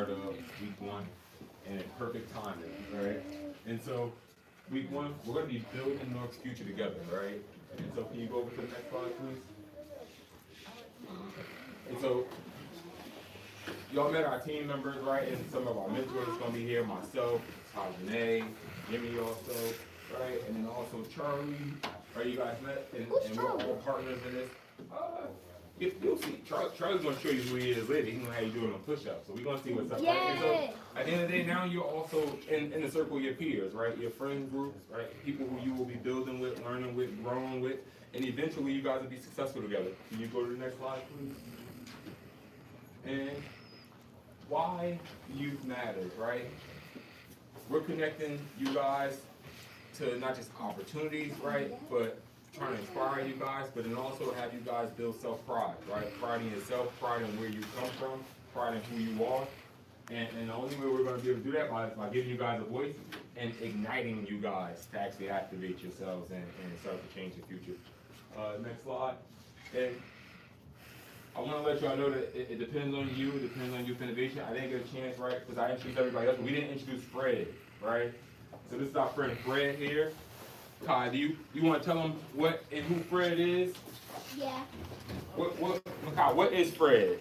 start of week 1 and perfect timing, right? And so week 1, we're going to be building North's future together, right? And so can you go over to the next slide, please? And so y'all met our team members, right? And some of our mentors are going to be here, myself, Janae, Jimmy also, right? And then also Charlie, right? You guys met, and we're all partners in this. You'll see. Charlie's going to show you who he is later. He's going to have you doing a push-up. So we're going to see what's up. Right? And so at the end of the day, now you're also in the circle of your peers, right? Your friend groups, right? People who you will be building with, learning with, growing with, and eventually you guys will be successful together. Can you go to the next slide, please? And why youth matters, right? We're connecting you guys to not just opportunities, right? But trying to inspire you guys, but then also have you guys build self-pride, right? Pride in yourself, pride in where you come from, pride in who you are. And the only way we're going to be able to do that by giving you guys a voice and igniting you guys to actually activate yourselves and start to change the future. Next slide. And I want to let y'all know that it depends on you, it depends on youth innovation. I didn't get a chance, right, because I introduced everybody else, but we didn't introduce Fred, right? So this is our friend Fred here. Kai, do you want to tell them what and who Fred is? Yeah. What is Fred?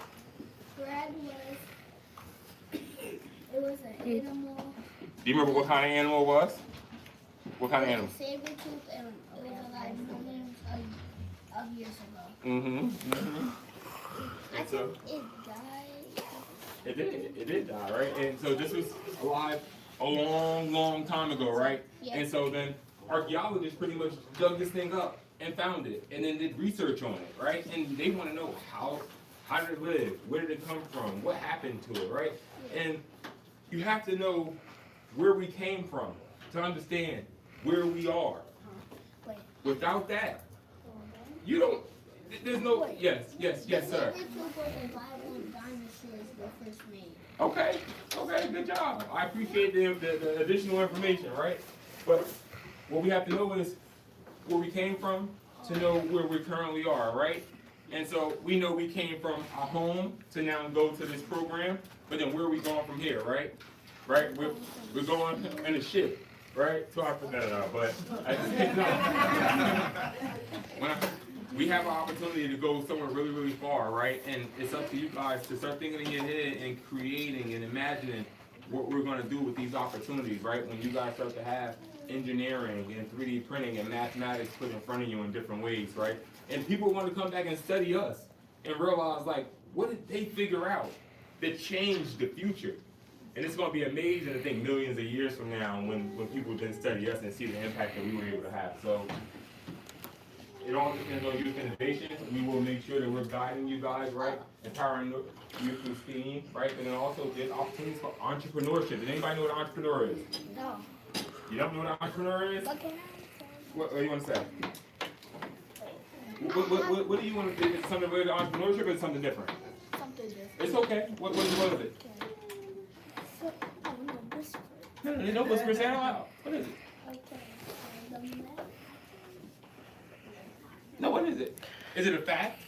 Fred was an animal. Do you remember what kind of animal it was? What kind of animal? A saber-tooth, and it was alive millions of years ago. Mm-hmm. I think it died. It did die, right? And so this was alive a long time ago, right? Yeah. And so then archaeologists pretty much dug this thing up and found it and then did research on it, right? And they want to know how did it live? Where did it come from? What happened to it, right? And you have to know where we came from to understand where we are. Wait. Without that, you don't, there's no, yes, sir. The saber-tooth was a Bible and dinosaurs were first made. Okay, good job. I appreciate the additional information, right? But what we have to know is where we came from to know where we currently are, right? And so we know we came from our home to now go to this program, but then where are we going from here, right? Right? We're going in a ship, right? So I put that out, but we have an opportunity to go somewhere really far, right? And it's up to you guys to start thinking in your head and creating and imagining what we're going to do with these opportunities, right? When you guys start to have engineering and 3D printing and mathematics put in front of you in different ways, right? And people want to come back and study us and realize, like, what did they figure out that changed the future? And it's going to be amazing to think millions of years from now when people then study us and see the impact that we were able to have. So it all depends on youth innovation. We will make sure that we're guiding you guys, right? Empowering youth through STEAM, right? And then also there's opportunities for entrepreneurship. Does anybody know what an entrepreneur is? No. You don't know what an entrepreneur is? What do you want to say? What do you want to do? Is it something related to entrepreneurship or is it something different? Something different. It's okay. What is it? So, I don't know, whisper. No, whisper, say it out loud. What is it? Okay. No, what is it? Is it a fact?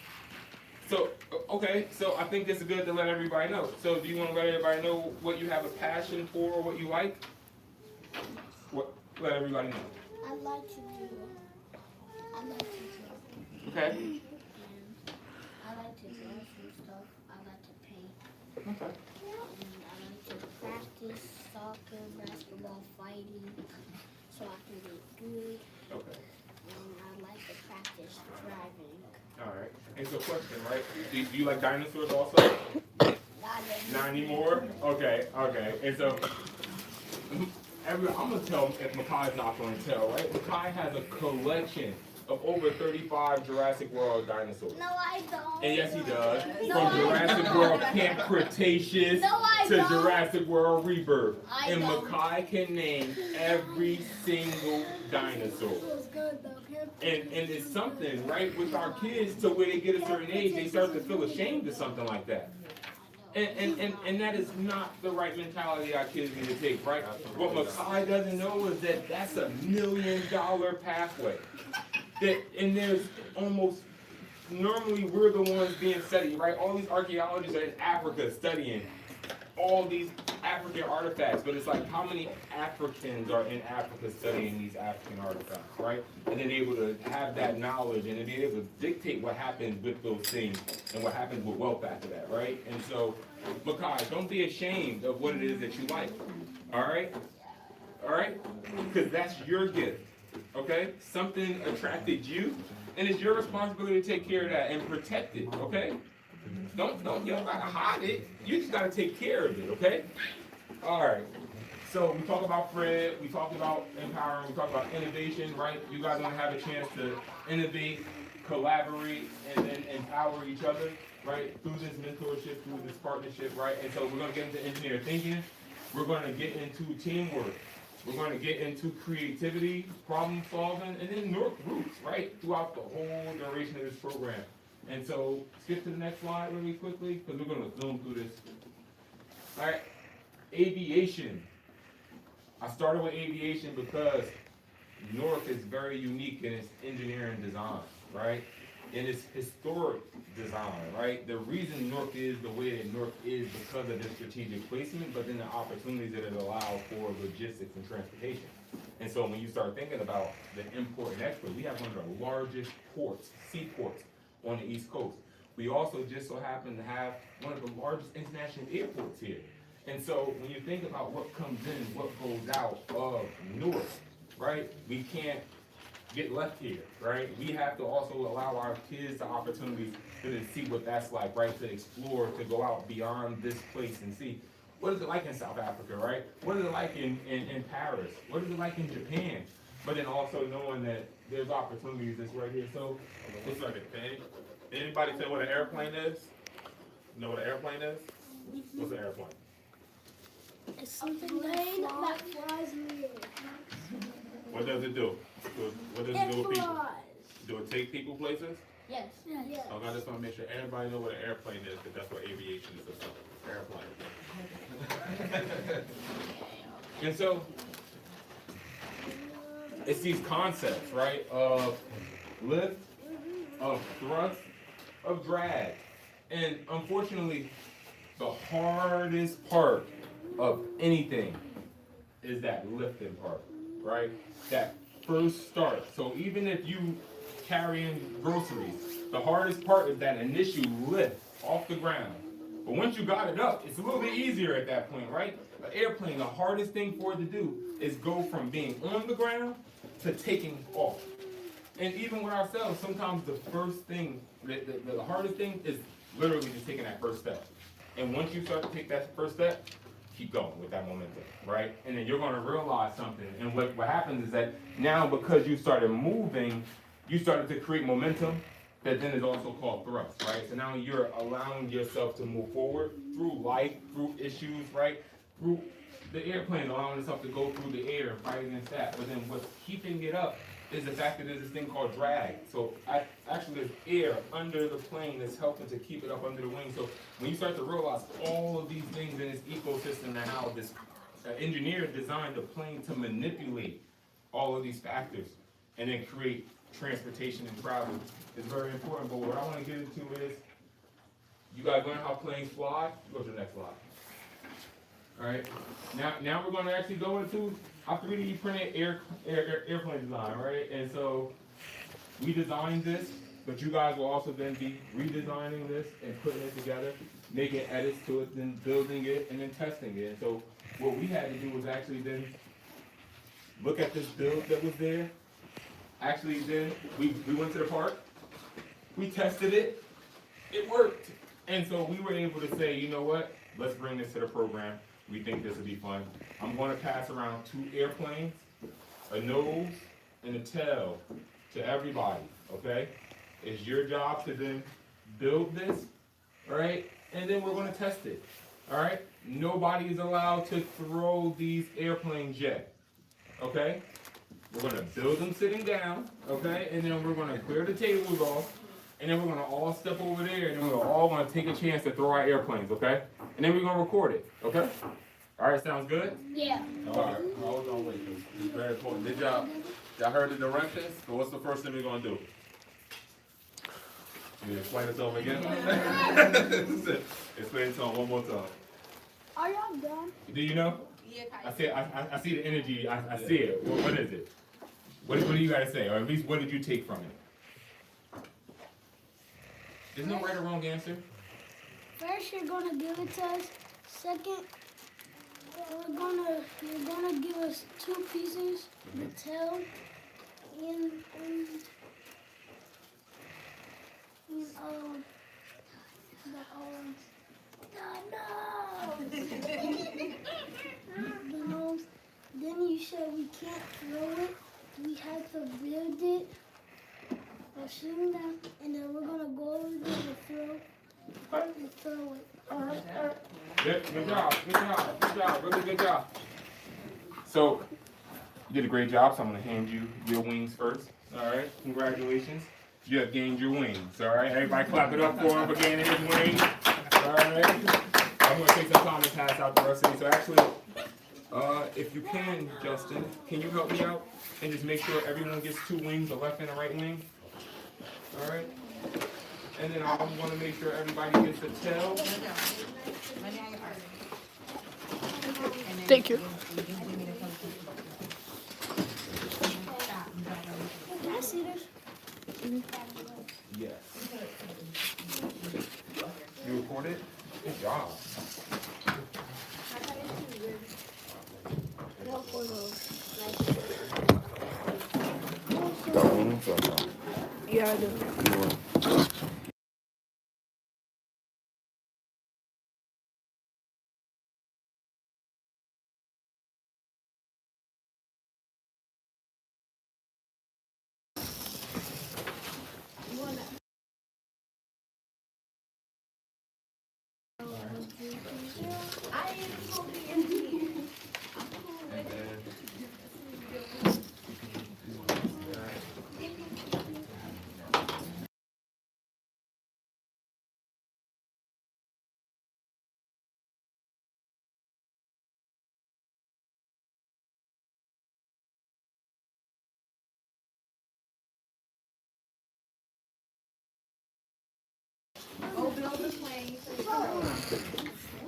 So, okay, so I think it's good to let everybody know. So do you want to let everybody know what you have a passion for or what you like? Let everybody know. I like to draw. Okay. And I like to draw some stuff. I like to paint. Okay. And I like to practice soccer, basketball, fighting, so I can get good. Okay. And I like to practice driving. All right. And so question, right? Do you like dinosaurs also? Not anymore? Okay. And so I'm going to tell if Makai's not going to tell, right? Makai has a collection of over 35 Jurassic World dinosaurs. No, I don't. And yes, he does. No, From Jurassic World Camp Cretaceous to Jurassic World Rebirth. And Makai can name every single dinosaur. And it's something, right, with our kids to where they get a certain age, they start to feel ashamed of something like that. And that is not the right mentality our kids need to take, right? What Makai doesn't know is that that's $1 million pathway. And there's almost, normally we're the ones being studied, right? All these archaeologists are in Africa studying all these African artifacts, but it's like how many Africans are in Africa studying these African artifacts, right? And then able to have that knowledge and then be able to dictate what happens with those things and what happens with wealth after that, right? And so, Makai, don't be ashamed of what it is that you like, all right? All right? Because that's your gift, okay? Something attracted you, and it's your responsibility to take care of that and protect it, okay? You don't gotta hide it. You just gotta take care of it, okay? All right. So we talk about Fred, we talked about empowering, we talked about innovation, right? You guys want to have a chance to innovate, collaborate, and then empower each other, right? Through this mentorship, through this partnership, right? And so we're gonna get into engineer thinking. We're gonna get into teamwork. We're going to get into creativity, problem solving, and then North roots, right? Throughout the whole duration of this program. And so, skip to the next slide really quickly, because we're going to zoom through this. All right, aviation. I started with aviation because North is very unique in its engineering design, right? In its historic design, right? The reason North is the way that North is because of the strategic placement, but then the opportunities that it allows for logistics and transportation. And so when you start thinking about the import and export, we have one of the largest ports, seaports on the East Coast. We also just so happen to have one of the largest international airports here. And so when you think about what comes in, what goes out of North, right? We can't get left here, right? We have to also allow our kids the opportunities to see what that's like, right? To explore, to go out beyond this place and see what is it like in South Africa, right? What is it like in Paris? What is it like in Japan? But then also knowing that there's opportunities that's right here. So What's like anybody tell what an airplane is? You know what an airplane is? What's an airplane? It's something that flies in the air. What does it do? What does it do with people? Do it take people places? Yes. Yes. Okay, I just want to make sure everybody know what an airplane is, because that's what aviation is about. Airplane. And so it's these concepts, right, of lift, of thrust, of drag. And unfortunately, the hardest part of anything is that lifting part, right? That first start. So even if you carrying groceries, the hardest part is that initial lift off the ground. But once you got it up, it's a little bit easier at that point, right? An airplane, the hardest thing for it to do is go from being on the ground to taking off. And even with ourselves, sometimes the first thing, the hardest thing is literally just taking that first step. And once you start to take that first step, keep going with that momentum, right? And then you're going to realize something. And what happens is that now because you started moving, you started to create momentum that then is also called thrust, right? So now you're allowing yourself to move forward through life, through issues, right? Through the airplane, allowing itself to go through the air and fight against that. But then what's keeping it up is the fact that there's this thing called drag. So actually there's air under the plane that's helping to keep it up under the wing. So when you start to realize all of these things in this ecosystem and how this engineer designed the plane to manipulate all of these factors and then create transportation and travel is very important. But what I want to get into is, you guys learn how planes fly. Go to the next slide. All right. Now we're going to actually go into our 3D printed airplane design, right? And so we designed this, but you guys will also then be redesigning this and putting it together, making edits to it, then building it, and then testing it. And so what we had to do was actually then look at this build that was there. Actually, then we went to the park, we tested it, it worked. And so we were able to say, you know what, let's bring this to the program. We think this will be fun. I'm going to pass around 2 airplanes, a nose, and a tail to everybody, okay? It's your job to then build this, all right? And then we're going to test it, all right? Nobody is allowed to throw these airplanes yet, okay? We're going to build them sitting down, okay? And then we're going to clear the tables off. And then we're going to all step over there. And then we're all going to take a chance to throw our airplanes, okay? And then we're going to record it, okay? All right, sounds good? Yeah. All right, hold on, wait. It's very important. Did y'all heard the directions? So what's the first thing we're going to do? You explain it to them again? Explain it to them one more time. Are y'all done? Do you know? I see. I see the energy. I see it. What is it? What do you gotta say? Or at least what did you take from it? There's no right or wrong answer. First, you're gonna give it to us. Second, you're gonna give us 2 pieces, the tail and the nose. Then you said we can't throw it. We have to build it. Assume that, and then we're gonna go over there and throw it. Good job, really good job. So, you did a great job, so I'm gonna hand you your wings first. Alright, congratulations. You have gained your wings, alright? Everybody clap it up for him for gaining his wings. Alright. I'm gonna take some time to pass out the rest of these. So actually, if you can, Justin, can you help me out? And just make sure everyone gets 2 wings, the left and the right wing. Alright? And then I want to make sure everybody gets a tail. Thank you. Can I see this? Yes. You recorded? Good job. Yeah, I do.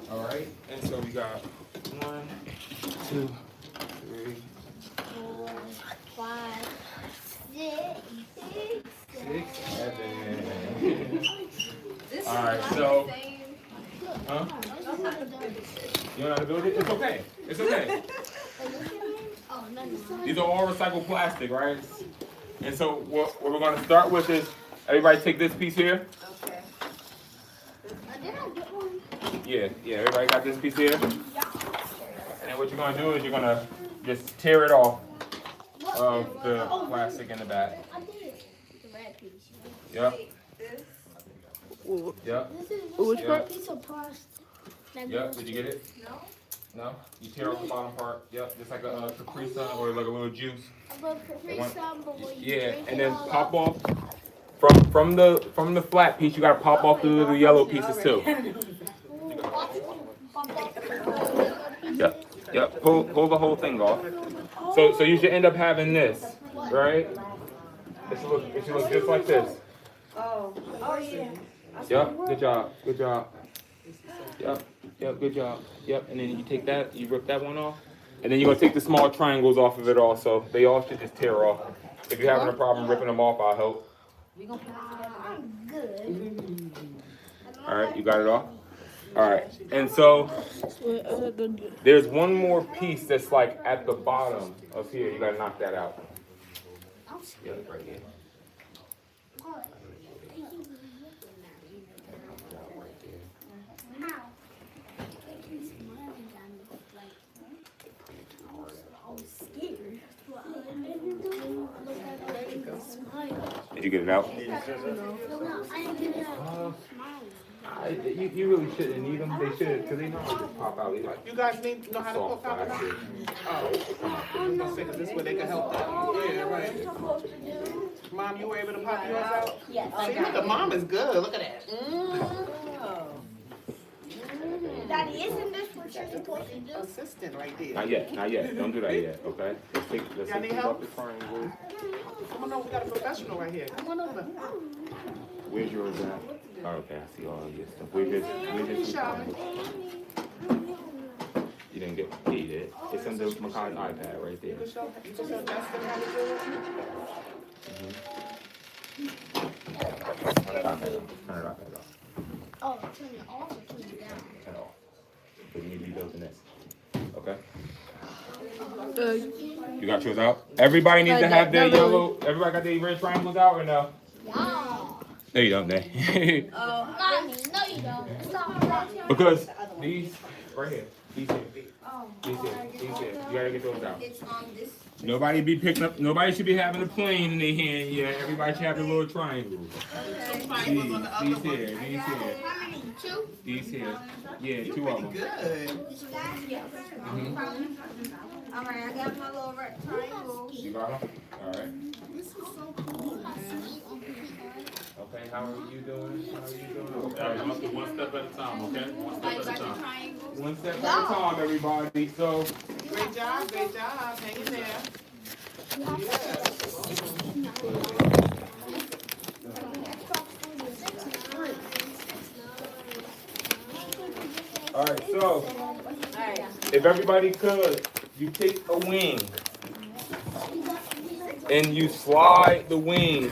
All right, and so we got 1, 2, 3, 4, 5, 6, 6, 7. All right, so, huh? You know how to build it? It's okay. It's okay. These are all recycled plastic, right? And so what we're going to start with is, everybody take this piece here. Okay. Did I get one? Yeah, everybody got this piece here? And then what you're going to do is you're going to just tear it off of the plastic in the back. I did. The red piece. Yep. Yep. This is Which just part? a piece of plastic. Yep, did you get it? No. No? You tear off the bottom part. Yep, just like a Capri Sun or like a little juice. Yeah, and then pop off from the flat piece. You gotta pop off the yellow pieces too. Yep. Pull the whole thing off. So you should end up having this, right? It should look just like this. Oh yeah. Yep. Good job. Yep. Good job. Yep. And then you take that, you rip that one off, and then you're gonna take the small triangles off of it also. They all should just tear off. If you're having a problem ripping them off, I'll help. I'm good. All right, you got it off? All right, and so there's one more piece that's like at the bottom of here. You gotta knock that out. Yeah, right here. Did you get it out? You really shouldn't need them. They should, because they know how to pop out. They like You guys know how to soft pop out? plastic. Oh, I was gonna say, 'cause this way they can help that. Yeah, right. Mom, you were able to pop yours out? Yes. See, look at Mom is good. Look at that. Daddy, isn't this what you're supposed to do? Assistant right there. Not yet. Don't do that yet, okay? Let's Y'all take need these help? off the triangles. Come on over, we got a professional right here. Come on over. Where's yours at? Oh, okay, I see all of your stuff. Where's your triangles? under Makai's iPad right there. You can show Justin how to do it. Turn it off. Oh, turn it off or turn it down? Turn it off. But you need to be built in this. Okay? You got yours out? Everybody needs to have their yellow. Everybody got their red triangles out or no? Yeah. No, you don't, Nay. Mommy, no you don't. Stop. Because these, right here, these here. These here. You gotta get those out. It's on this. Nobody be picking up, nobody should be having a plane in their hand yet. Everybody should have a little triangle. These here. How many? Two? These here. Yeah, 2 of them. Good. Alright, I got my little red triangle. You got them? Alright. Okay, how are you doing? Yeah, you must do one step at a time, okay? One step at a time. Triangle. One step at a time, everybody. So, Great job. Hang in there. alright, so, if everybody could, you take a wing and you slide the wing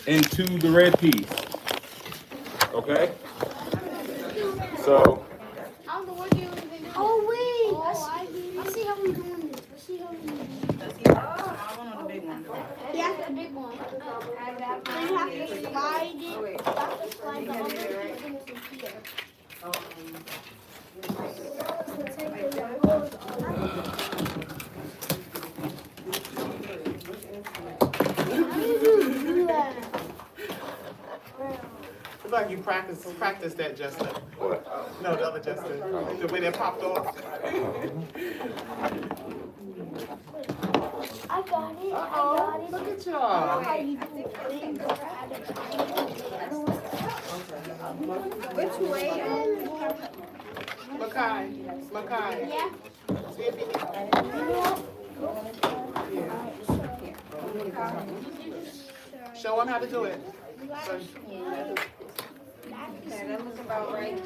into the red piece. Okay? So, Oh wait, let's see how we doing this. Let's see how we doing this. Yeah, the big one. So you have to slide it. You have to slide the other piece into here. It's like you practice that, Justin. what? No, the other Justin. The way that popped off. I got it. I got it. Look at y'all. How you do it? Which way? Makai. Yeah. See if you can. Show him how to do it. That looks about right.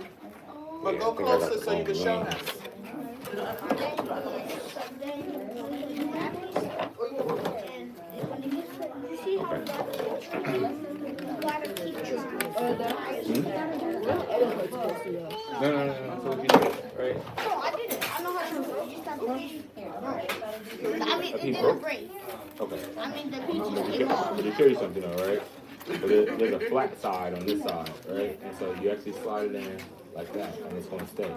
But go closer so you can show him. No. So what you do, right? No, I did it. I know how to do it. You start the piece. I mean, it piece didn't broke? break. Okay. I mean, the pieces came off. Let me show you something though, right? So there's a flat side on this side, right? And so you actually slide it in like that, and it's gonna stay.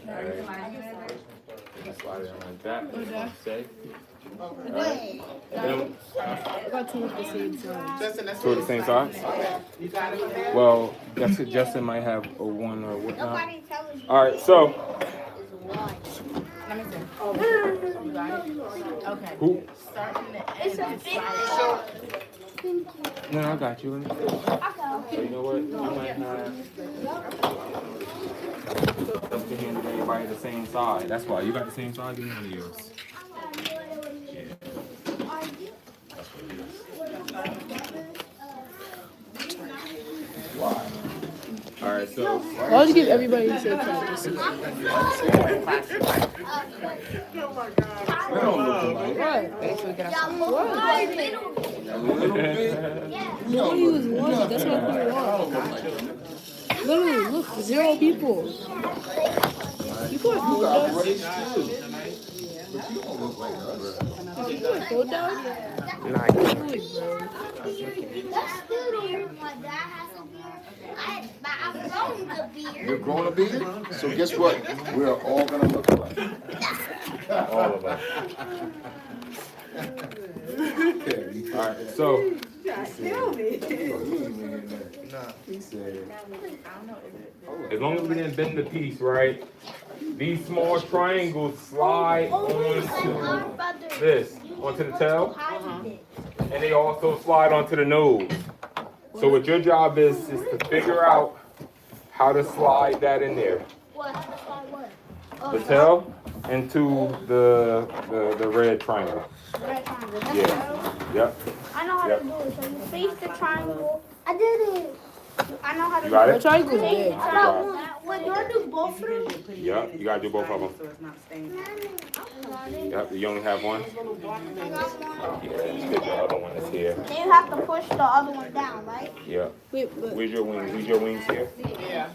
Alright? You slide it in like that, and it's gonna stay. Alright? And then, Justin, that's two of the same size? You got it from there? Well, Justin might have a one or whatnot. Nobody tells you. Alright, so, who? It's a big No, I got you. So you know what? You might have something here that everybody the same size. That's why you got the same size. Give me one of yours. Yeah. That's what it is. Why? All right. So. Why would you give everybody the same size? I don't look alike. What? You Nobody was one. That's what I put it on. Literally, look, 0 people. You put a phone down? You put a phone down? That's still here. My dad has a beard. I've grown the beard. You're growing a beard? So guess what? We're all gonna look alike. All of us. All right. So. As long as we didn't bend the piece, right? These small triangles slide onto this, onto the tail, and they also slide onto the nose. So what your job is to figure out how to slide that in there. The tail into the red triangle. Red triangle. Yeah. Yep. I know how to do it. So you face the triangle. I did it. I know how to You do got it. The it? triangle's Face big. the triangle. Wait, do I do both of them? Yep, you gotta do both of them. So it's not staying. Yep, you only have one? I got one. Yeah, let's get the other one that's here. Then you have to push the other one down, right? Yep. Wait, but Where's your wings? Where's your wings here? Yeah.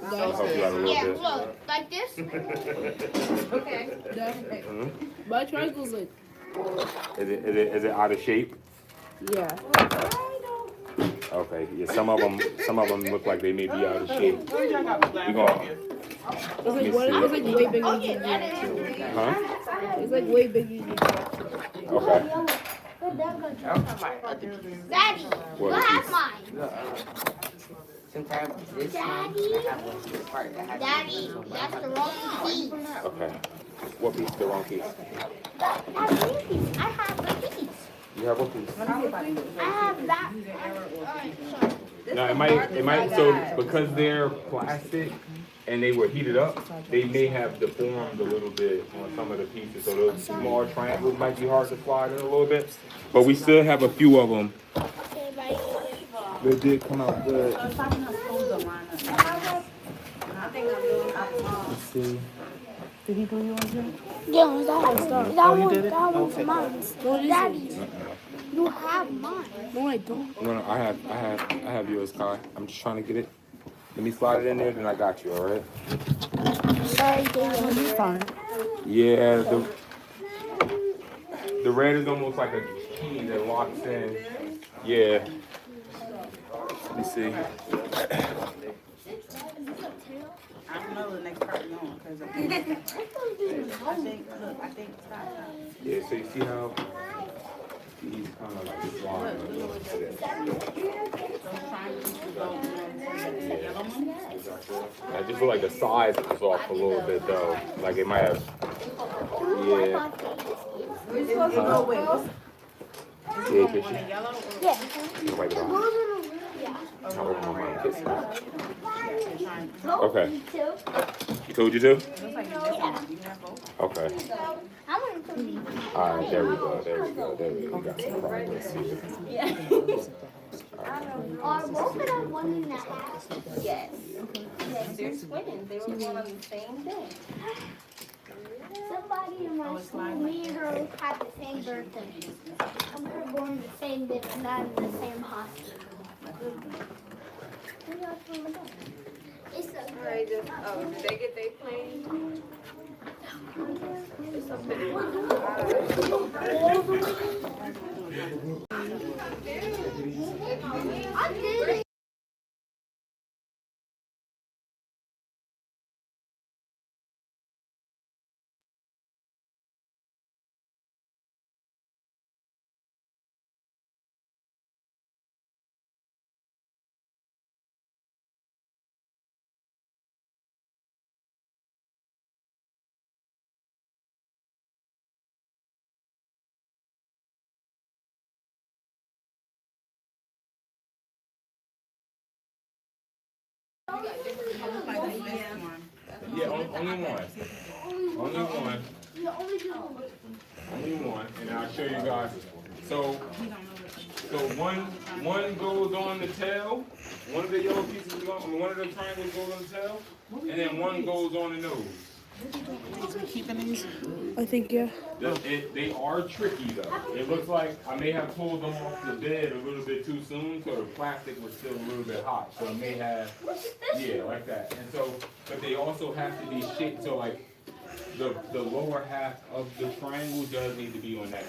I'll help you out a little Yeah, bit. look, like this. Okay. Mhm. my triangle's like, Is it out of shape? yeah. Okay, yeah, some of them look like they may be out of shape. We gonna, It's like way bigger than you. huh? It's like way bigger than you. Okay. Daddy, What look is at this? mine. Sometimes this one, I have this part that has. Daddy, that's the wrong piece. Okay. What piece? The wrong piece. That's the piece. I have the piece. You have what piece? I have that. Alright, sorry. No, it might, so because they're plastic and they were heated up, they may have deformed a little bit on some of the pieces. So those small triangles might be hard to slide in a little bit. But we still have a few of them. They did come out good. I think I'm doing Let's see. Did he do yours yet? Yeah, that one's mine. Daddy, you have mine. No, I don't. No, I have yours, Kai. I'm just trying to get it. Let me slide it in there, then I got you, all right? Sorry, Daddy. Fine. Yeah, the red is almost like a key that locks in. Yeah. Let me see. I don't know the next part you're on, because I think it's not. Yeah, so you see how he's kind of like sliding a little bit. I just feel like the size is off a little bit though. Like it might have. Yeah. We're supposed to go with. Yeah, kiss you. Yellow or? Yeah. You wipe it off. Yeah. I'll open my mouth, kiss you. Told Okay. me to. He told you to? Looks like you just want, you have both. Okay. I want to be. Alright, there we go. There we go. There we go. We got some progress here. Are both of them 1.5? Yes. They're twins. They were born on the same day. Somebody in my school, me and her had the same birthday. We were born the same day, but not in the same hospital. It's a Alright, just, oh, did they get their plane? It's a bit. I did it. Yeah, only one. Only one. Only one. And I'll show you guys. So one goes on the tail. One of the yellow pieces goes, one of the triangles goes on the tail, and then one goes on the nose. Keeping these? I think, yeah. They are tricky though. It looks like I may have pulled them off the bed a little bit too soon, so the plastic was still a little bit hot. So it may have, yeah, like that. And so, but they also have to be shaped so like the lower half of the triangle does need to be on that.